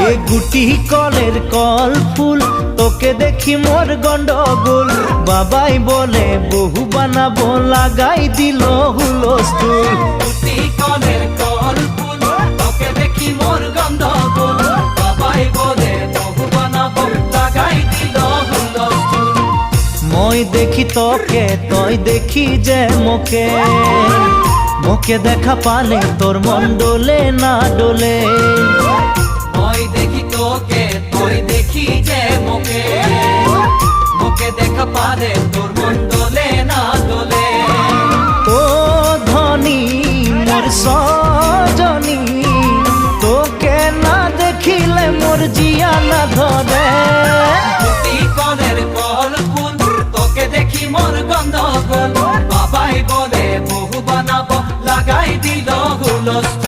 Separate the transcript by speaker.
Speaker 1: এ গুটি কলের কল ফুল তোকে দেখি মোর গন্ডগোল বাবাই বলে বহু বানাবো লাগাই দিল হুলস্থুল
Speaker 2: গুটি কলের কল ফুল তোকে দেখি মোর গন্ডগোল বাবাই বলে বহু বানাবো লাগাই দিল হুলস্থুল
Speaker 1: মই দেখি তোকে তই দেখি যে মোকে মোকে দেখা পালে তোর মন ডোলে না ডোলে
Speaker 2: মই দেখি তোকে তুই দেখি যে মোকে মোকে দেখা পারে তোর মন দোলে না দোলে
Speaker 1: ও ধনী মোর